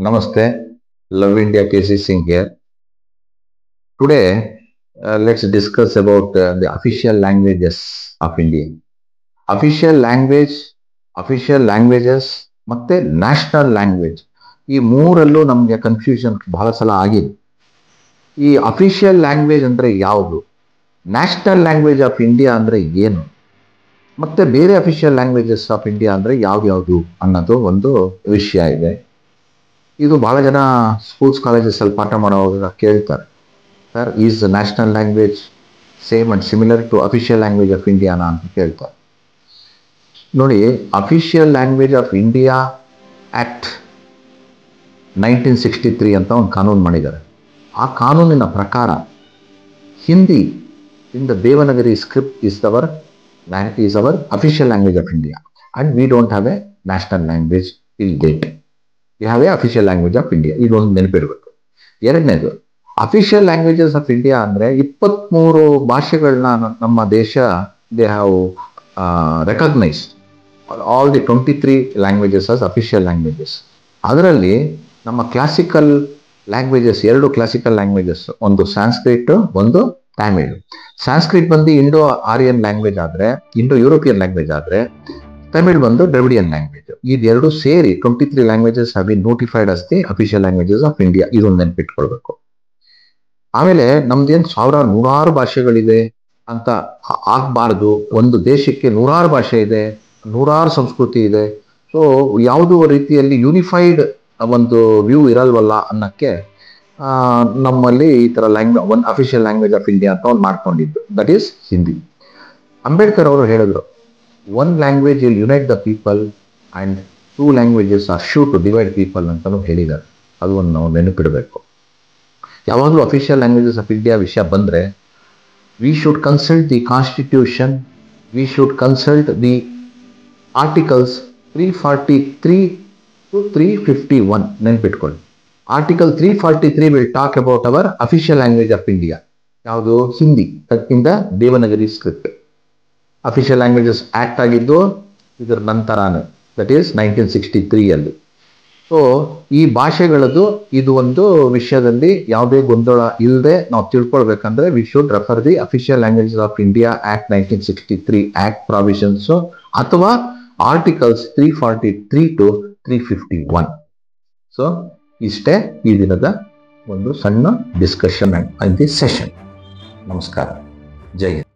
Namaste, Love India KC Singh here. Today, let's discuss about the official languages of India. Official language, official languages, ಮತ್ತೆ national language ಈ ಮೂರಲ್ಲೂ ನಮಗೆ confusion ಬಹಳ ಸಲ ಆಗಿದೆ. ಈ official language ಅಂದರೆ ಯಾವುದು, ನ್ಯಾಷನಲ್ ಲ್ಯಾಂಗ್ವೇಜ್ ಆಫ್ ಇಂಡಿಯಾ ಅಂದರೆ ಏನು, ಮತ್ತೆ ಬೇರೆ ಅಫಿಷಿಯಲ್ ಲ್ಯಾಂಗ್ವೇಜಸ್ ಆಫ್ ಇಂಡಿಯಾ ಅಂದರೆ ಯಾವ್ಯಾವುದು ಅನ್ನೋದು ಒಂದು ವಿಷಯ ಇದೆ. ಇದು ಭಾಳ ಜನ ಸ್ಕೂಲ್ಸ್ ಕಾಲೇಜಸಲ್ಲಿ ಪಾಠ ಮಾಡುವಾಗ ಕೇಳ್ತಾರೆ, sir is national language same and similar to official language of ಇಂಡಿಯಾನಾ ಅಂತ ಕೇಳ್ತಾರೆ. ನೋಡಿ, official language of India act 1963 ಅಂತ ಒಂದು ಕಾನೂನು ಮಾಡಿದ್ದಾರೆ. ಆ ಕಾನೂನಿನ ಪ್ರಕಾರ Hindi in the Devanagari script is our official language of India and we don't have a national language till date. We have a official language of India. ಇದೊಂದು ನೆನಪಿರಬೇಕು. ಎರಡನೇದು, ಅಫಿಷಿಯಲ್ ಲ್ಯಾಂಗ್ವೇಜಸ್ ಆಫ್ ಇಂಡಿಯಾ ಅಂದರೆ 23 ಭಾಷೆಗಳನ್ನ ನಮ್ಮ ದೇಶ they have recognised all the 23 languages as official languages. ಅದರಲ್ಲಿ ನಮ್ಮ classical languages, 2 classical languages, ಒಂದು ಸಾಂಸ್ಕ್ರಿಟ್, ಒಂದು ತಮಿಳ್. ಸಾಂಸ್ಕ್ರಿಟ್ ಬಂದು ಇಂಡೋ ಆರ್ಯನ್ ಲ್ಯಾಂಗ್ವೇಜ್ ಆದರೆ, ಇಂಡೋ ಯುರೋಪಿಯನ್ ಲ್ಯಾಂಗ್ವೇಜ್ ಆದರೆ, ತಮಿಳ್ ಬಂದು ದ್ರವಿಡಿಯನ್ ಲ್ಯಾಂಗ್ವೇಜ್. ಇದೆರಡು ಸೇರಿ 23 languages have been notified as the official languages of India. ಇದೊಂದು ನೆನಪಿಟ್ಕೊಳ್ಬೇಕು. ಆಮೇಲೆ ನಮ್ದೇನು ನೂರಾರು ಭಾಷೆಗಳಿದೆ ಅಂತ ಆಗಬಾರ್ದು. ಒಂದು ದೇಶಕ್ಕೆ ನೂರಾರು ಭಾಷೆ ಇದೆ, ನೂರಾರು ಸಂಸ್ಕೃತಿ ಇದೆ. ಸೊ ಯಾವುದೋ ರೀತಿಯಲ್ಲಿ ಯೂನಿಫೈಡ್ ಒಂದು ವ್ಯೂ ಇರಲ್ವಲ್ಲ ಅನ್ನೋಕ್ಕೆ ನಮ್ಮಲ್ಲಿ ಈ ಥರ ಒಂದು ಅಫಿಷಿಯಲ್ ಲ್ಯಾಂಗ್ವೇಜ್ ಆಫ್ ಇಂಡಿಯಾ ಅಂತ ಒಂದು ಮಾಡ್ಕೊಂಡಿದ್ದು, ದಟ್ ಈಸ್ ಹಿಂದಿ. ಅಂಬೇಡ್ಕರ್ ಅವರು ಹೇಳಿದ್ರು, 1 language will unite the people and 2 languages are sure to divide people ಅಂತಲೂ ಹೇಳಿದ್ದಾರೆ. ಅದು ಒಂದು ನಾವು ನೆನಪಿಡಬೇಕು. ಯಾವಾಗಲೂ ಅಫಿಷಿಯಲ್ ಲ್ಯಾಂಗ್ವೇಜಸ್ ಆಫ್ ಇಂಡಿಯಾ ವಿಷಯ ಬಂದರೆ we should consult the constitution, we should consult the articles 343 to 351. ನೆನಪಿಟ್ಕೊಳ್ಳಿ. Article 343 will talk about our official language of India. ಯಾವುದು? Hindi in the Devanagari script. Official languages act ಆಗಿದ್ದು ಇದರ ನಂತರನೇ, ದಟ್ ಈಸ್ 1963 ಸೊ ಈ ಭಾಷೆಗಳದ್ದು ಇದು ಒಂದು ವಿಷಯದಲ್ಲಿ ಯಾವುದೇ ಗೊಂದಲ ಇಲ್ಲದೆ ನಾವು ತಿಳ್ಕೊಳ್ಬೇಕಂದ್ರೆ we should refer the official languages of India act 1963 act provisions ಅಥವಾ ಆರ್ಟಿಕಲ್ಸ್ 343 to 351. ಸೊ ಇಷ್ಟೇ ಈ ದಿನದ ಒಂದು ಸಣ್ಣ ಡಿಸ್ಕಷನ್ ಇನ್ ದಿ ಸೆಷನ್. ನಮಸ್ಕಾರ. ಜೈ ಹಿಂದ್.